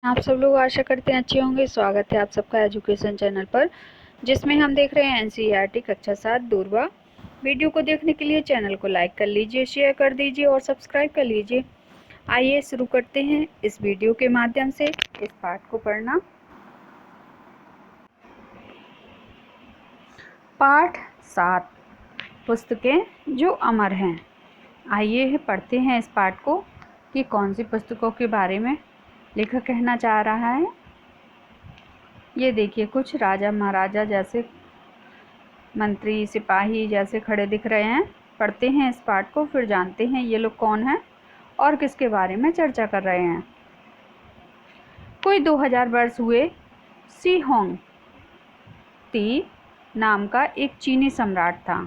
आप सब लोग आशा करते हैं अच्छे होंगे। स्वागत है आप सबका एजुकेशन चैनल पर, जिसमें हम देख रहे हैं एनसीईआरटी कक्षा 7 दूरवा। वीडियो को देखने के लिए चैनल को लाइक कर लीजिए, शेयर कर दीजिए और सब्सक्राइब कर लीजिए। आइए शुरू करते हैं इस वीडियो के माध्यम से इस पाठ को पढ़ना। पाठ 7, पुस्तकें जो अमर हैं। आइए पढ़ते हैं इस पाठ को कि कौन सी पुस्तकों के बारे में लेखक कहना चाह रहा है। ये देखिए, कुछ राजा महाराजा जैसे मंत्री सिपाही जैसे खड़े दिख रहे हैं। पढ़ते हैं इस पाठ को, फिर जानते हैं ये लोग कौन हैं और किसके बारे में चर्चा कर रहे हैं। कोई 2000 वर्ष हुए शी होंग ती नाम का एक चीनी सम्राट था।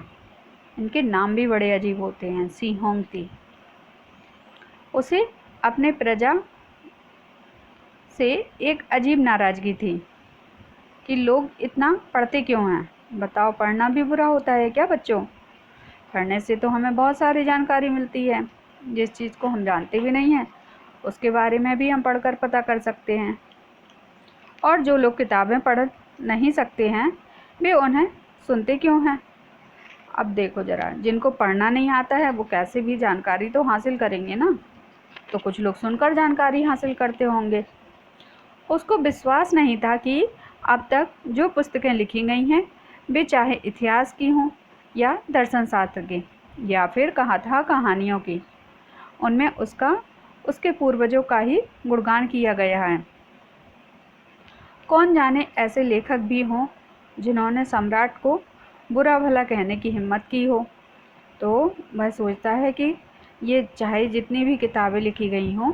इनके नाम भी बड़े अजीब होते हैं। शी होंग ती। उसे अपने प्रजा से एक अजीब नाराज़गी थी कि लोग इतना पढ़ते क्यों हैं। बताओ, पढ़ना भी बुरा होता है क्या बच्चों? पढ़ने से तो हमें बहुत सारी जानकारी मिलती है। जिस चीज़ को हम जानते भी नहीं हैं उसके बारे में भी हम पढ़कर पता कर सकते हैं। और जो लोग किताबें पढ़ नहीं सकते हैं वे उन्हें सुनते क्यों हैं? अब देखो ज़रा, जिनको पढ़ना नहीं आता है वो कैसे भी जानकारी तो हासिल करेंगे ना। तो कुछ लोग सुनकर जानकारी हासिल करते होंगे। उसको विश्वास नहीं था कि अब तक जो पुस्तकें लिखी गई हैं वे चाहे इतिहास की हों या दर्शन शास्त्र की या फिर कथा कहानियों की, उनमें उसके पूर्वजों का ही गुणगान किया गया है। कौन जाने ऐसे लेखक भी हों जिन्होंने सम्राट को बुरा भला कहने की हिम्मत की हो। तो वह सोचता है कि ये चाहे जितनी भी किताबें लिखी गई हों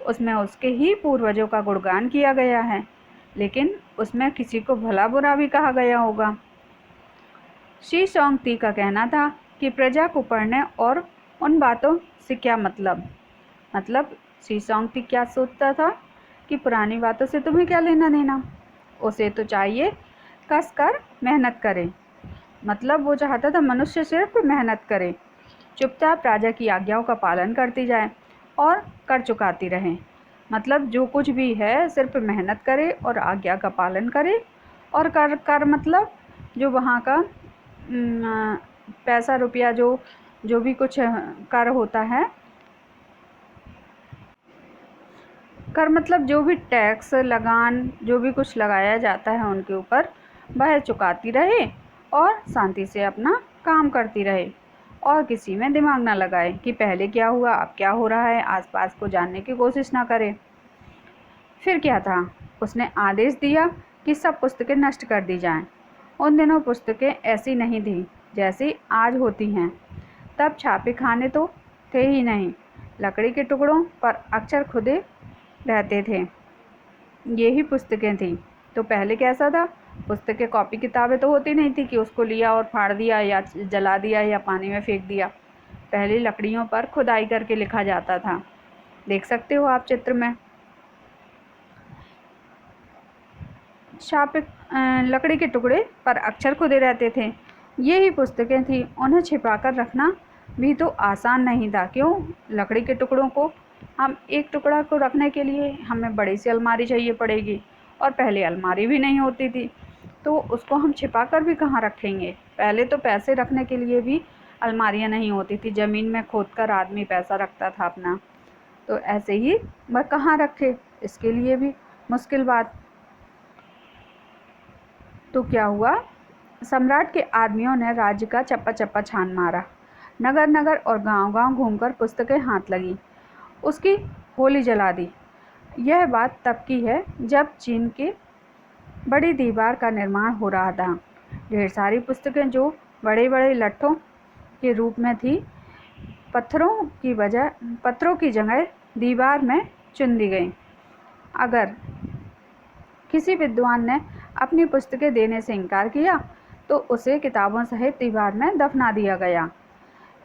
उसमें उसके ही पूर्वजों का गुणगान किया गया है, लेकिन उसमें किसी को भला बुरा भी कहा गया होगा। शी सोंग ती का कहना था कि प्रजा को पढ़ने और उन बातों से क्या मतलब शी सोंग ती क्या सोचता था कि पुरानी बातों से तुम्हें क्या लेना देना। उसे तो चाहिए कस कर मेहनत करे। मतलब वो चाहता था मनुष्य सिर्फ मेहनत करे, चुपचाप राजा की आज्ञाओं का पालन करती जाए और कर चुकाती रहे। मतलब जो कुछ भी है सिर्फ मेहनत करे और आज्ञा का पालन करे। और कर मतलब जो वहाँ का पैसा रुपया जो भी कुछ कर होता है, कर मतलब जो भी टैक्स लगान जो भी कुछ लगाया जाता है उनके ऊपर वह चुकाती रहे और शांति से अपना काम करती रहे और किसी में दिमाग ना लगाए कि पहले क्या हुआ अब क्या हो रहा है, आसपास को जानने की कोशिश ना करे। फिर क्या था, उसने आदेश दिया कि सब पुस्तकें नष्ट कर दी जाएं। उन दिनों पुस्तकें ऐसी नहीं थी जैसी आज होती हैं। तब छापे खाने तो थे ही नहीं, लकड़ी के टुकड़ों पर अक्षर खुदे रहते थे। यही पुस्तकें थी। तो पहले कैसा था, पुस्तकें कॉपी किताबें तो होती नहीं थी कि उसको लिया और फाड़ दिया या जला दिया या पानी में फेंक दिया। पहले लकड़ियों पर खुदाई करके लिखा जाता था। देख सकते हो आप चित्र में। छापे लकड़ी के टुकड़े पर अक्षर खुदे रहते थे। यही पुस्तकें थी। उन्हें छिपाकर रखना भी तो आसान नहीं था। क्यों? लकड़ी के टुकड़ों को हम एक टुकड़ा को रखने के लिए हमें बड़ी सी अलमारी चाहिए पड़ेगी और पहले अलमारी भी नहीं होती थी, तो उसको हम छिपा कर भी कहाँ रखेंगे। पहले तो पैसे रखने के लिए भी अलमारियाँ नहीं होती थी, ज़मीन में खोद कर आदमी पैसा रखता था अपना। तो ऐसे ही वह कहाँ रखे, इसके लिए भी मुश्किल बात। तो क्या हुआ, सम्राट के आदमियों ने राज्य का चप्पा चप्पा छान मारा। नगर नगर और गांव गांव घूमकर पुस्तकें हाथ लगी, उसकी होली जला दी। यह बात तब की है जब चीन के बड़ी दीवार का निर्माण हो रहा था। ढेर सारी पुस्तकें जो बड़े बड़े लट्ठों के रूप में थी, पत्थरों की जगह दीवार में चुन दी गई। अगर किसी विद्वान ने अपनी पुस्तकें देने से इनकार किया तो उसे किताबों सहित दीवार में दफना दिया गया।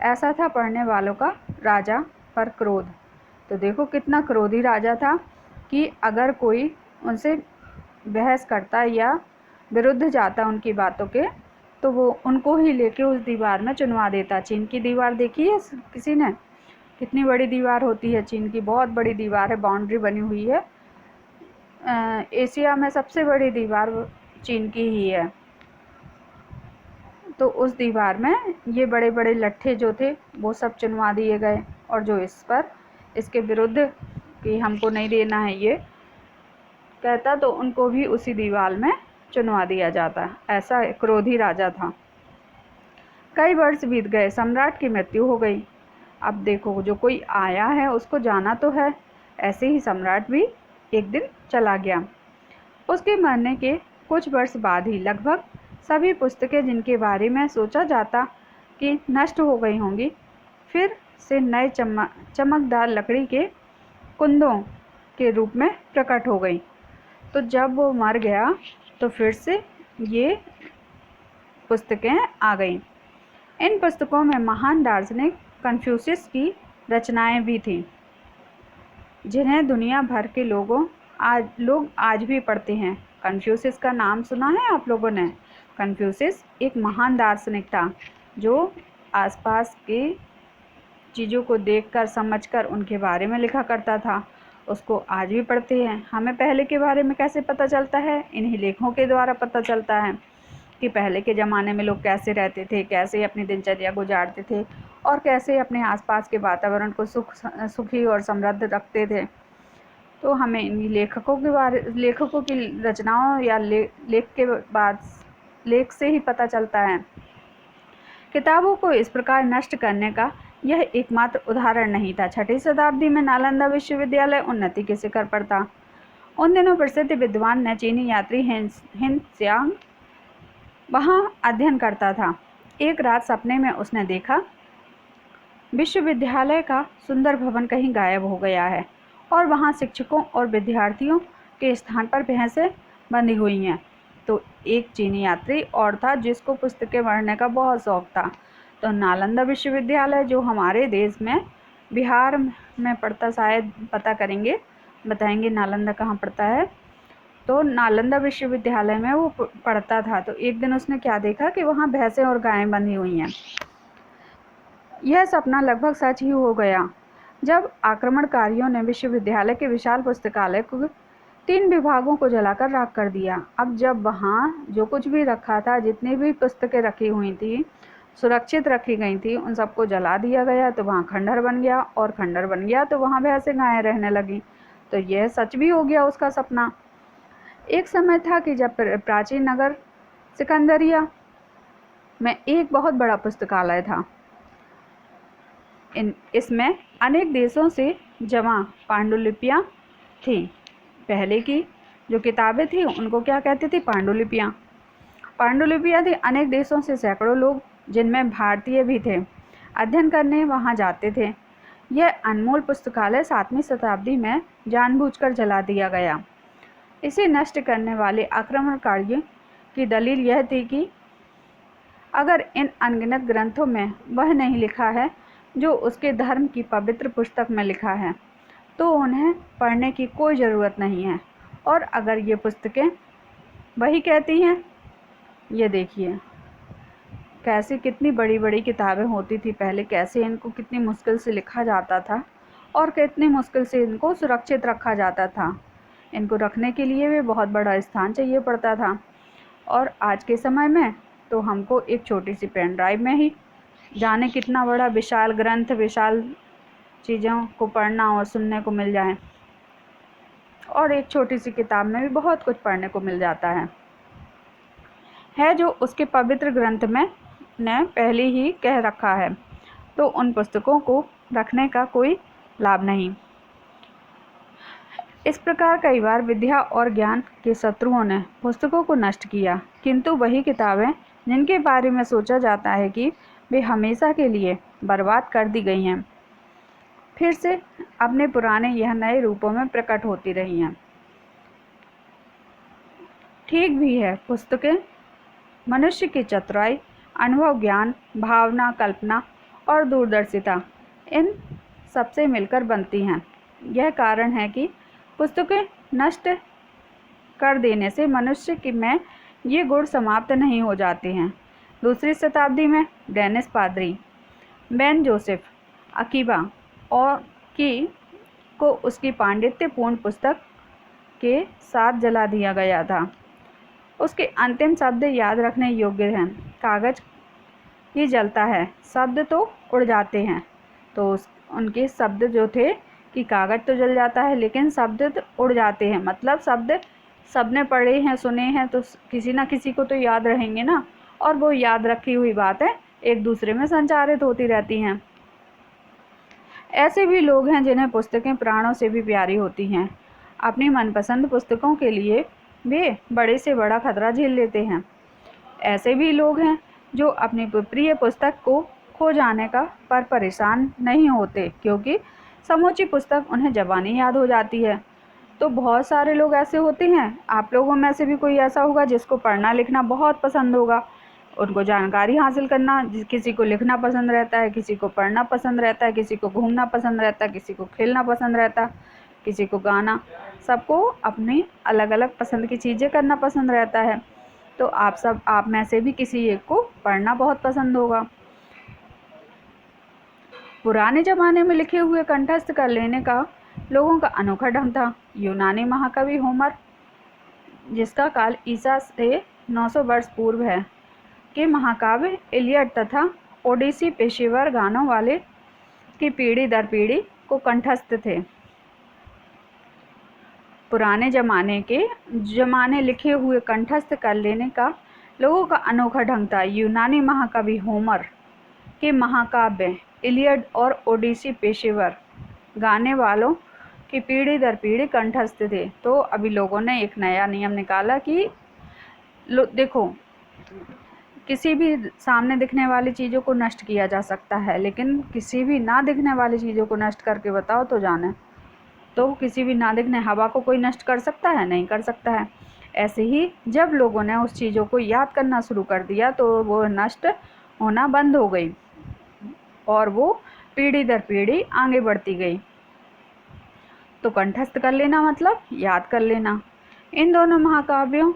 ऐसा था पढ़ने वालों का राजा पर क्रोध। तो देखो कितना क्रोधी राजा था कि अगर कोई उनसे बहस करता या विरुद्ध जाता उनकी बातों के, तो वो उनको ही लेके उस दीवार में चुनवा देता। चीन की दीवार देखी है किसी ने? कितनी बड़ी दीवार होती है चीन की, बहुत बड़ी दीवार है, बाउंड्री बनी हुई है। एशिया में सबसे बड़ी दीवार चीन की ही है। तो उस दीवार में ये बड़े बड़े लट्ठे जो थे वो सब चुनवा दिए गए, और जो इसके विरुद्ध कि हमको नहीं देना है ये कहता, तो उनको भी उसी दीवार में चुनवा दिया जाता। ऐसा क्रोधी राजा था। कई वर्ष बीत गए, सम्राट की मृत्यु हो गई। अब देखो, जो कोई आया है उसको जाना तो है, ऐसे ही सम्राट भी एक दिन चला गया। उसके मरने के कुछ वर्ष बाद ही लगभग सभी पुस्तकें जिनके बारे में सोचा जाता कि नष्ट हो गई होंगी, फिर से नए चमकदार लकड़ी के कुंदों के रूप में प्रकट हो गई। तो जब वो मर गया तो फिर से ये पुस्तकें आ गईं। इन पुस्तकों में महान दार्शनिक कन्फ्यूशियस की रचनाएं भी थीं, जिन्हें दुनिया भर के लोग आज भी पढ़ते हैं। कन्फ्यूशियस का नाम सुना है आप लोगों ने? कन्फ्यूशियस एक महान दार्शनिक था जो आसपास की चीज़ों को देखकर समझकर उनके बारे में लिखा करता था। उसको आज भी पढ़ते हैं। हमें पहले के बारे में कैसे पता चलता है? इन्हीं लेखों के द्वारा पता चलता है कि पहले के ज़माने में लोग कैसे रहते थे, कैसे अपनी दिनचर्या गुजारते थे, और कैसे अपने आसपास के वातावरण को सुखी और समृद्ध रखते थे। तो हमें इन लेखकों की रचनाओं या लेख से ही पता चलता है। किताबों को इस प्रकार नष्ट करने का यह एकमात्र उदाहरण नहीं था। 6वीं शताब्दी में नालंदा विश्वविद्यालय उन्नति के शिखर पर था। उन दिनों प्रसिद्ध विद्वान ने चीनी यात्री हिन त्सांग वहाँ अध्ययन करता था। एक रात सपने में उसने देखा विश्वविद्यालय का सुंदर भवन कहीं गायब हो गया है, और वहाँ शिक्षकों और विद्यार्थियों के स्थान पर भैंसें बंधी हुई हैं। तो एक चीनी यात्री और था जिसको पुस्तकें पढ़ने का बहुत शौक था। तो नालंदा विश्वविद्यालय जो हमारे देश में बिहार में पड़ता, शायद पता करेंगे, बताएंगे नालंदा कहाँ पड़ता है। तो नालंदा विश्वविद्यालय में वो पढ़ता था। तो एक दिन उसने क्या देखा कि वहाँ भैंसें और गायें बंधी हुई हैं। यह सपना लगभग सच ही हो गया। जब आक्रमणकारियों ने विश्वविद्यालय के विशाल पुस्तकालय को 3 विभागों को जलाकर राख कर दिया। अब जब वहाँ जो कुछ भी रखा था, जितनी भी पुस्तकें रखी हुई थी, सुरक्षित रखी गई थी, उन सबको जला दिया गया। तो वहाँ खंडहर बन गया, और खंडहर बन गया तो वहाँ भैंसें गायें रहने लगी। तो यह सच भी हो गया उसका सपना। एक समय था कि जब प्राचीन नगर सिकंदरिया में एक बहुत बड़ा पुस्तकालय था। इसमें अनेक देशों से जमा पांडुलिपियाँ थीं। पहले की जो किताबें थी उनको क्या कहती थी? पांडुलिपियाँ थी। अनेक देशों से सैकड़ों लोग, जिनमें भारतीय भी थे, अध्ययन करने वहाँ जाते थे। यह अनमोल पुस्तकालय 7वीं शताब्दी में जानबूझकर जला दिया गया। इसे नष्ट करने वाले आक्रमणकारियों की दलील यह थी कि अगर इन अनगिनत ग्रंथों में वह नहीं लिखा है जो उसके धर्म की पवित्र पुस्तक में लिखा है, तो उन्हें पढ़ने की कोई ज़रूरत नहीं है। और अगर ये पुस्तकें वही कहती हैं, ये देखिए कैसे कितनी बड़ी बड़ी किताबें होती थी पहले, कैसे इनको कितनी मुश्किल से लिखा जाता था और कितनी मुश्किल से इनको सुरक्षित रखा जाता था। इनको रखने के लिए भी बहुत बड़ा स्थान चाहिए पड़ता था। और आज के समय में तो हमको एक छोटी सी पेन ड्राइव में ही जाने कितना बड़ा विशाल ग्रंथ, विशाल चीज़ों को पढ़ना और सुनने को मिल जाए, और एक छोटी सी किताब में भी बहुत कुछ पढ़ने को मिल जाता है जो उसके पवित्र ग्रंथ में ने पहले ही कह रखा है। तो उन पुस्तकों को रखने का कोई लाभ नहीं। इस प्रकार कई बार विद्या और ज्ञान के शत्रुओं ने पुस्तकों को नष्ट किया, किंतु वही किताबें जिनके बारे में सोचा जाता है कि वे हमेशा के लिए बर्बाद कर दी गई हैं, फिर से अपने पुराने यह नए रूपों में प्रकट होती रही हैं। ठीक भी है, पुस्तकें मनुष्य की चतुराई, अनुभव, ज्ञान, भावना, कल्पना और दूरदर्शिता, इन सबसे मिलकर बनती हैं। यह कारण है कि पुस्तकें नष्ट कर देने से मनुष्य में ये गुण समाप्त नहीं हो जाते हैं। 2वीं शताब्दी में डेनिस पादरी बेन जोसेफ अकीबा और को उसकी पांडित्यपूर्ण पुस्तक के साथ जला दिया गया था। उसके अंतिम शब्द याद रखने योग्य हैं। कागज़ ही जलता है, शब्द तो उड़ जाते हैं। तो उनके शब्द जो थे कि कागज़ तो जल जाता है लेकिन शब्द तो उड़ जाते हैं, मतलब शब्द सबने पढ़े हैं, सुने हैं, तो किसी ना किसी को तो याद रहेंगे ना, और वो याद रखी हुई बातें एक दूसरे में संचारित होती रहती हैं। ऐसे भी लोग हैं जिन्हें पुस्तकें प्राणों से भी प्यारी होती हैं। अपनी मनपसंद पुस्तकों के लिए वे बड़े से बड़ा खतरा झेल लेते हैं। ऐसे भी लोग हैं जो अपनी प्रिय पुस्तक को खो जाने का पर परेशान नहीं होते, क्योंकि समूची पुस्तक उन्हें ज़बानी याद हो जाती है। तो बहुत सारे लोग ऐसे होते हैं, आप लोगों में से भी कोई ऐसा होगा जिसको पढ़ना लिखना बहुत पसंद होगा, उनको जानकारी हासिल करना, किसी को लिखना पसंद रहता है, किसी को पढ़ना पसंद रहता है, किसी को घूमना पसंद रहता है, किसी को खेलना पसंद रहता है, किसी को गाना, सबको अपनी अलग अलग पसंद की चीज़ें करना पसंद रहता है। तो आप में से भी किसी एक को पढ़ना बहुत पसंद होगा। पुराने ज़माने में लिखे हुए कंठस्थ कर लेने का लोगों का अनोखा ढंग था। यूनानी महाकवि होमर, जिसका काल ईसा से 900 वर्ष पूर्व है, के महाकाव्य इलियड तथा ओडिसी पेशेवर गानों वाले की पीढ़ी दर पीढ़ी को कंठस्थ थे। पुराने ज़माने लिखे हुए कंठस्थ कर लेने का लोगों का अनोखा ढंग था। यूनानी महाकवि होमर के महाकाव्य इलियड और ओडिसी पेशेवर गाने वालों की पीढ़ी दर पीढ़ी कंठस्थ थे। तो अभी लोगों ने एक नया नियम निकाला कि देखो, किसी भी सामने दिखने वाली चीज़ों को नष्ट किया जा सकता है, लेकिन किसी भी ना दिखने वाली चीज़ों को नष्ट करके बताओ तो जाने। तो किसी भी ना दिखने हवा को कोई नष्ट कर सकता है? नहीं कर सकता है। ऐसे ही जब लोगों ने उस चीज़ों को याद करना शुरू कर दिया तो वो नष्ट होना बंद हो गई और वो पीढ़ी दर पीढ़ी आगे बढ़ती गई। तो कंठस्थ कर लेना मतलब याद कर लेना। इन दोनों महाकाव्यों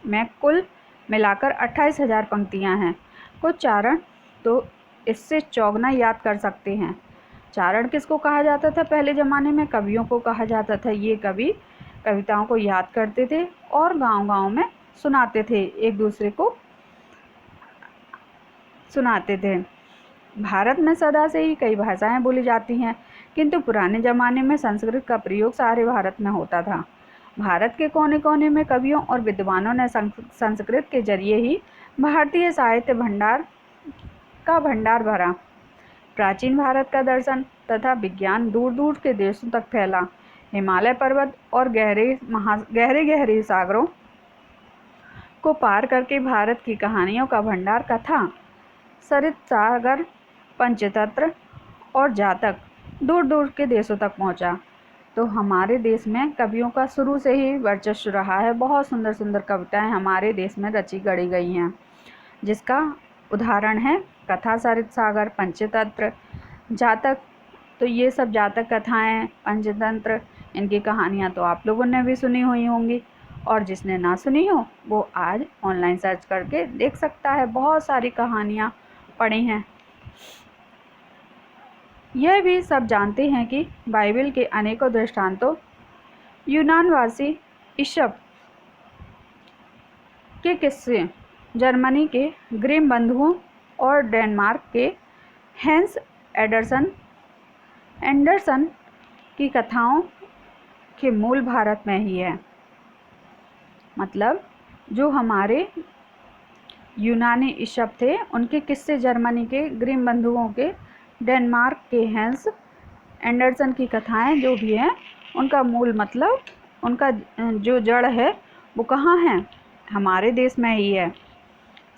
में कुल मिलाकर 28,000 पंक्तियाँ हैं। कुछ चारण तो इससे चौगुना याद कर सकते हैं। चारण किसको कहा जाता था? पहले ज़माने में कवियों को कहा जाता था। ये कवि कविताओं को याद करते थे और गांव-गांव में सुनाते थे, एक दूसरे को सुनाते थे। भारत में सदा से ही कई भाषाएं बोली जाती हैं, किंतु पुराने ज़माने में संस्कृत का प्रयोग सारे भारत में होता था। भारत के कोने कोने में कवियों और विद्वानों ने संस्कृत के जरिए ही भारतीय साहित्य का भंडार भरा। प्राचीन भारत का दर्शन तथा विज्ञान दूर दूर के देशों तक फैला। हिमालय पर्वत और गहरे सागरों को पार करके भारत की कहानियों का भंडार कथा, सरित सागर, पंचतंत्र और जातक दूर दूर के देशों तक पहुंचा। तो हमारे देश में कवियों का शुरू से ही वर्चस्व रहा है। बहुत सुंदर सुंदर कविताएं हमारे देश में रची गढ़ी गई हैं, जिसका उदाहरण है कथा, सरित सागर, पंचतंत्र, जातक। तो ये सब जातक कथाएं, पंचतंत्र, इनकी कहानियाँ तो आप लोगों ने भी सुनी हुई होंगी, और जिसने ना सुनी हो वो आज ऑनलाइन सर्च करके देख सकता है। बहुत सारी कहानियाँ पढ़ी हैं। यह भी सब जानते हैं कि बाइबल के अनेकों दृष्टांतों यूनानवासी इशप के किस्से, जर्मनी के ग्रिम बंधुओं और डेनमार्क के हैंस एंडरसन की कथाओं के मूल भारत में ही है। मतलब जो हमारे यूनानी इशप थे उनके किस्से, जर्मनी के ग्रिम बंधुओं के, डेनमार्क के हैंस एंडरसन की कथाएं जो भी हैं, उनका मूल मतलब, उनका जो जड़ है वो कहाँ है? हमारे देश में ही है।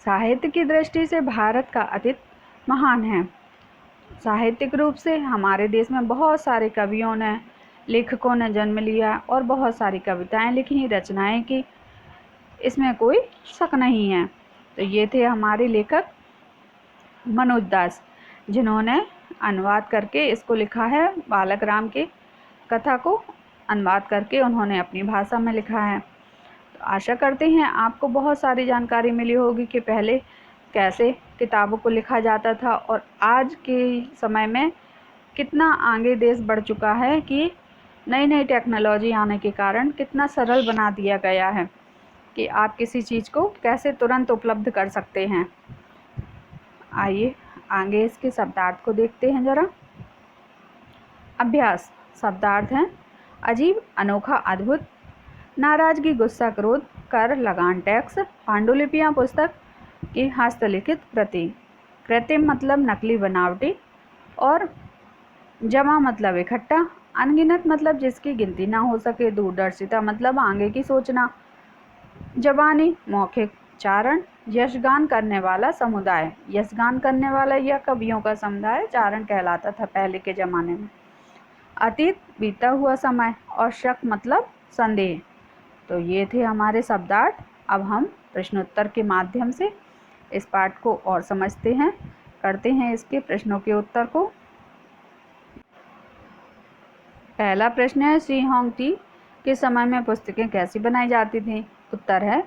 साहित्य की दृष्टि से भारत का अतीत महान है। साहित्यिक रूप से हमारे देश में बहुत सारे कवियों ने, लेखकों ने जन्म लिया और बहुत सारी कविताएं लिखी, रचनाएं की, इसमें कोई शक नहीं है। तो ये थे हमारे लेखक मनोज दास, जिन्होंने अनुवाद करके इसको लिखा है। बालक राम के कथा को अनुवाद करके उन्होंने अपनी भाषा में लिखा है। तो आशा करते हैं आपको बहुत सारी जानकारी मिली होगी कि पहले कैसे किताबों को लिखा जाता था और आज के समय में कितना आगे देश बढ़ चुका है कि नई नई टेक्नोलॉजी आने के कारण कितना सरल बना दिया गया है कि आप किसी चीज़ को कैसे तुरंत उपलब्ध कर सकते हैं। आइए आगे इसके शब्दार्थ को देखते हैं जरा। अभ्यास। शब्दार्थ हैं अजीब, अनोखा, अद्भुत, नाराजगी, गुस्सा, क्रोध, कर, लगान, टैक्स, पांडुलिपियाँ, पुस्तक की हस्तलिखित प्रति, कृत्रिम मतलब नकली, बनावटी, और जमा मतलब इकट्ठा, अनगिनत मतलब जिसकी गिनती ना हो सके, दूरदर्शिता मतलब आगे की सोचना, जबानी मौखिक चारण, यशगान करने वाला समुदाय, यशगान करने वाला या कवियों का समुदाय चारण कहलाता था पहले के ज़माने में। अतीत बीता हुआ समय, और शक मतलब संदेह। तो ये थे हमारे शब्दार्थ। अब हम प्रश्नोत्तर के माध्यम से इस पाठ को और समझते हैं, करते हैं इसके प्रश्नों के उत्तर को। पहला प्रश्न है, शी होंगटी के समय में पुस्तकें कैसी बनाई जाती थीं? उत्तर है,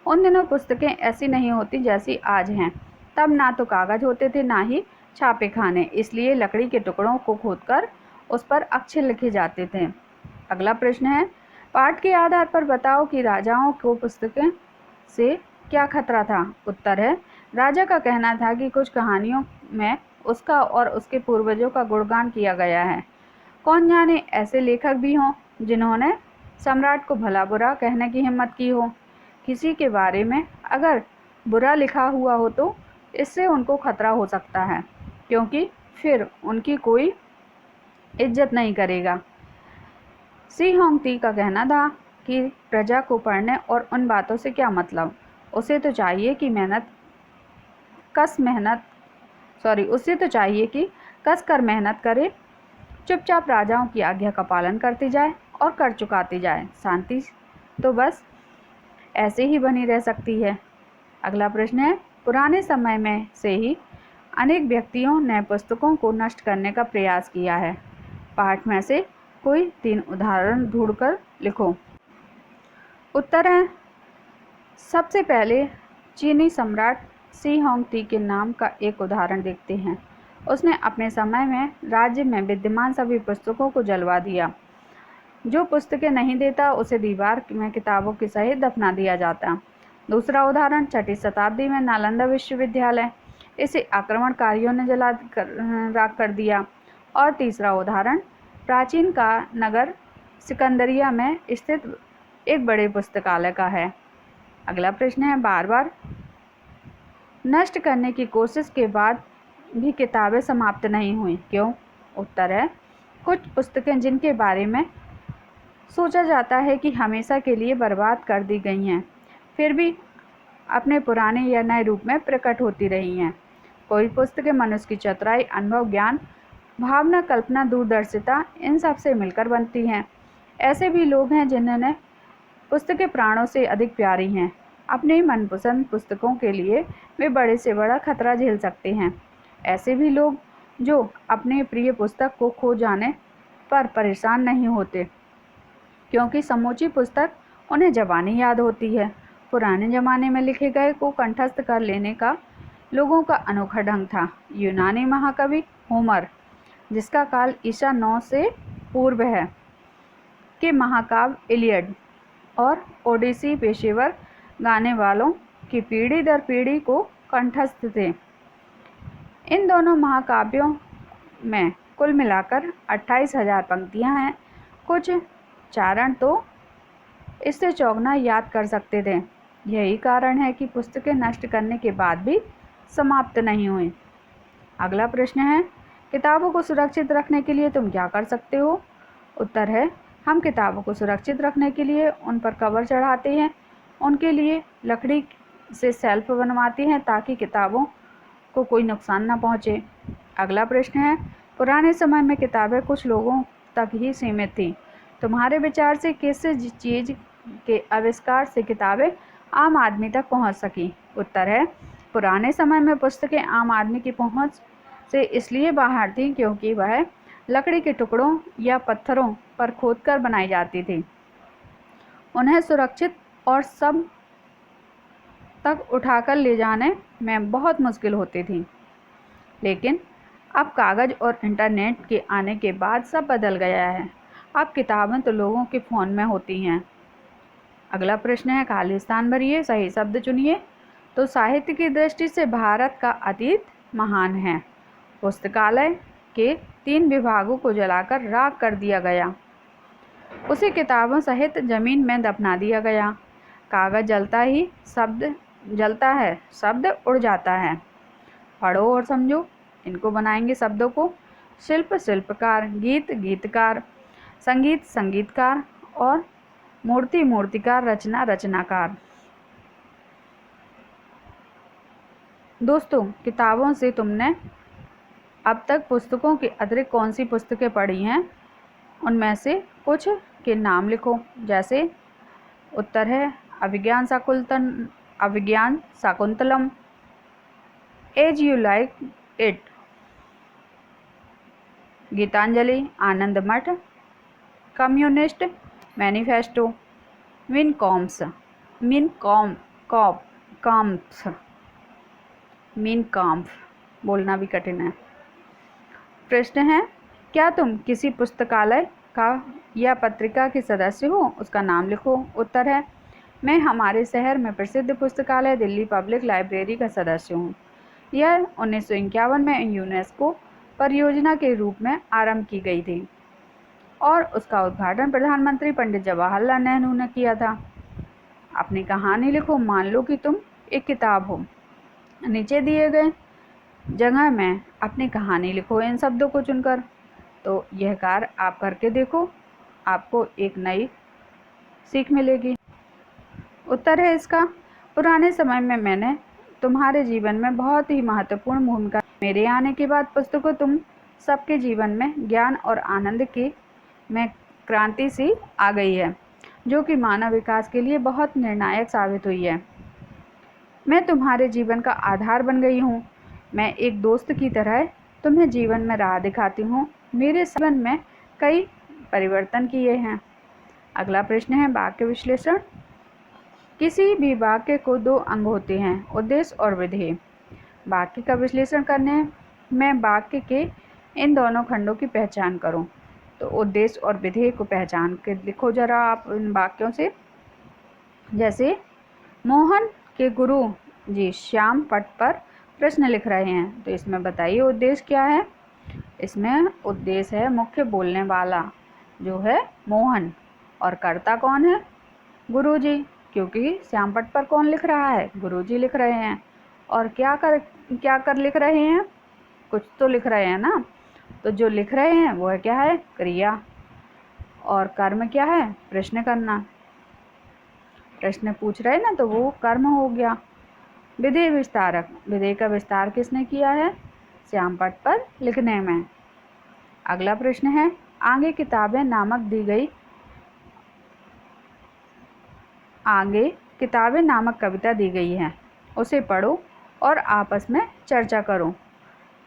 उन दिनों पुस्तकें ऐसी नहीं होती जैसी आज हैं। तब ना तो कागज़ होते थे, ना ही छापे खाने, इसलिए लकड़ी के टुकड़ों को खोदकर उस पर अक्षर लिखे जाते थे। अगला प्रश्न है, पाठ के आधार पर बताओ कि राजाओं को पुस्तकें से क्या खतरा था? उत्तर है, राजा का कहना था कि कुछ कहानियों में उसका और उसके पूर्वजों का गुणगान किया गया है। कौन जाने ऐसे लेखक भी हों जिन्होंने सम्राट को भला बुरा कहने की हिम्मत की हो। किसी के बारे में अगर बुरा लिखा हुआ हो तो इससे उनको खतरा हो सकता है, क्योंकि फिर उनकी कोई इज्जत नहीं करेगा। शी होंगटी का कहना था कि प्रजा को पढ़ने और उन बातों से क्या मतलब, उसे तो चाहिए कि कस कर मेहनत करे, चुपचाप राजाओं की आज्ञा का पालन करती जाए और कर चुकाती जाए। शांति तो बस ऐसे ही बनी रह सकती है। अगला प्रश्न है, पुराने समय में से ही अनेक व्यक्तियों ने पुस्तकों को नष्ट करने का प्रयास किया है। पाठ में से कोई 3 उदाहरण ढूंढकर लिखो। उत्तर है, सबसे पहले चीनी सम्राट शी होंगटी के नाम का एक उदाहरण देखते हैं। उसने अपने समय में राज्य में विद्यमान सभी पुस्तकों को जलवा दिया। जो पुस्तकें नहीं देता उसे दीवार में किताबों के सहित दफना दिया जाता। दूसरा उदाहरण 6वीं शताब्दी में नालंदा विश्वविद्यालय, इसे आक्रमणकारियों ने जला राख कर दिया। और तीसरा उदाहरण प्राचीन का नगर सिकंदरिया में स्थित एक बड़े पुस्तकालय का है। अगला प्रश्न है, बार बार नष्ट करने की कोशिश के बाद भी किताबें समाप्त नहीं हुई, क्यों? उत्तर है, कुछ पुस्तकें जिनके बारे में सोचा जाता है कि हमेशा के लिए बर्बाद कर दी गई हैं, फिर भी अपने पुराने या नए रूप में प्रकट होती रही हैं। कोई पुस्तकें मनुष्य की चतुराई, अनुभव, ज्ञान, भावना, कल्पना, दूरदर्शिता, इन सब से मिलकर बनती हैं। ऐसे भी लोग हैं जिन्हें पुस्तकें प्राणों से अधिक प्यारी हैं। अपने मनपसंद पुस्तकों के लिए वे बड़े से बड़ा खतरा झेल सकते हैं। ऐसे भी लोग जो अपने प्रिय पुस्तक को खो जाने पर परेशान नहीं होते, क्योंकि समूची पुस्तक उन्हें ज़बानी याद होती है। पुराने ज़माने में लिखे गए को कंठस्थ कर लेने का लोगों का अनोखा ढंग था। यूनानी महाकवि होमर, जिसका काल ईसा 9 से पूर्व है, के महाकाव्य इलियड और ओडिसी पेशेवर गाने वालों की पीढ़ी दर पीढ़ी को कंठस्थ थे। इन दोनों महाकाव्यों में कुल मिलाकर 28,000 पंक्तियां हैं। कुछ चारण तो इससे चौगुना याद कर सकते थे। यही कारण है कि पुस्तकें नष्ट करने के बाद भी समाप्त नहीं हुई। अगला प्रश्न है, किताबों को सुरक्षित रखने के लिए तुम क्या कर सकते हो? उत्तर है, हम किताबों को सुरक्षित रखने के लिए उन पर कवर चढ़ाते हैं, उनके लिए लकड़ी से शेल्फ बनवाते हैं ताकि किताबों को कोई नुकसान न पहुंचे। अगला प्रश्न है, पुराने समय में किताबें कुछ लोगों तक ही सीमित थीं। तुम्हारे विचार से किस चीज़ के आविष्कार से किताबें आम आदमी तक पहुंच सकी? उत्तर है, पुराने समय में पुस्तकें आम आदमी की पहुंच से इसलिए बाहर थीं क्योंकि वह लकड़ी के टुकड़ों या पत्थरों पर खोदकर बनाई जाती थी। उन्हें सुरक्षित और सब तक उठाकर ले जाने में बहुत मुश्किल होती थी। लेकिन अब कागज़ और इंटरनेट के आने के बाद सब बदल गया है। अब किताबें तो लोगों के फ़ोन में होती हैं। अगला प्रश्न है, खाली स्थान भरिए, सही शब्द चुनिए। तो साहित्य की दृष्टि से भारत का अतीत महान है। पुस्तकालय के 3 विभागों को जलाकर राख कर दिया गया। उसे किताबों सहित जमीन में दफना दिया गया। कागज जलता है, शब्द उड़ जाता है। पढ़ो और समझो। इनको बनाएंगे शब्दों को। शिल्प शिल्पकार, गीत गीतकार, संगीत संगीतकार और मूर्ति मूर्तिकार, रचना रचनाकार। दोस्तों, किताबों से तुमने अब तक पुस्तकों के अतिरिक्त कौन सी पुस्तकें पढ़ी हैं, उनमें से कुछ के नाम लिखो। जैसे उत्तर है Abhijnana Shakuntalam, as you like it, Gitanjali, Anand Math, communist manifesto, mean काम्फ बोलना भी कठिन है। प्रश्न है, क्या तुम किसी पुस्तकालय का या पत्रिका के सदस्य हो? उसका नाम लिखो। उत्तर है मैं हमारे शहर में प्रसिद्ध पुस्तकालय दिल्ली पब्लिक लाइब्रेरी का सदस्य हूँ। यह 1951 में यूनेस्को परियोजना के रूप में आरंभ की गई थी और उसका उद्घाटन प्रधानमंत्री पंडित जवाहरलाल नेहरू ने किया था। अपनी कहानी लिखो। मान लो कि तुम एक किताब हो। नीचे दिए गए जगह में अपनी कहानी लिखो इन शब्दों को चुनकर। तो यह कार्य आप करके देखो, आपको एक नई सीख मिलेगी। उत्तर है इसका, पुराने समय में मैंने तुम्हारे जीवन में बहुत ही महत्वपूर्ण भूमिका। मेरे आने के बाद पुस्तकों तुम सबके जीवन में ज्ञान और आनंद की में क्रांति सी आ गई है, जो कि मानव विकास के लिए बहुत निर्णायक साबित हुई है। मैं तुम्हारे जीवन का आधार बन गई हूँ। मैं एक दोस्त की तरह तुम्हें जीवन में राह दिखाती हूँ। मेरे जीवन में कई परिवर्तन किए हैं। अगला प्रश्न है वाक्य विश्लेषण। किसी भी वाक्य को 2 अंग होते हैं, उद्देश्य और विधेय। वाक्य का विश्लेषण करने में वाक्य के इन दोनों खंडों की पहचान करो। तो उद्देश्य और विधेय को पहचान के लिखो जरा आप इन वाक्यों से। जैसे मोहन के गुरु जी श्याम पट पर प्रश्न लिख रहे हैं, तो इसमें बताइए उद्देश्य क्या है। इसमें उद्देश्य है मुख्य बोलने वाला जो है मोहन, और कर्ता कौन है? गुरुजी, क्योंकि श्याम पट पर कौन लिख रहा है? गुरुजी लिख रहे हैं। और क्या कर लिख रहे हैं? कुछ तो लिख रहे हैं ना। तो जो लिख रहे हैं वो है क्या है? क्रिया। और कर्म क्या है? प्रश्न करना। प्रश्न पूछ रहे हैं ना, तो वो कर्म हो गया। विधेय विस्तारक, विधेय का विस्तार किसने किया है? श्याम पट पर लिखने में। अगला प्रश्न है आगे किताबें नामक कविता दी गई है, उसे पढ़ो और आपस में चर्चा करो।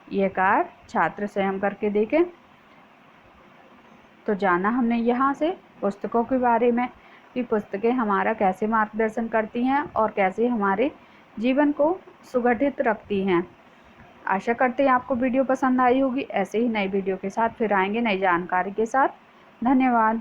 यह कार्य छात्र स्वयं करके देखें। तो जाना हमने यहाँ से पुस्तकों के बारे में कि पुस्तकें हमारा कैसे मार्गदर्शन करती हैं और कैसे हमारे जीवन को सुगठित रखती हैं। आशा करते हैं आपको वीडियो पसंद आई होगी। ऐसे ही नई वीडियो के साथ फिर आएंगे नई जानकारी के साथ। धन्यवाद।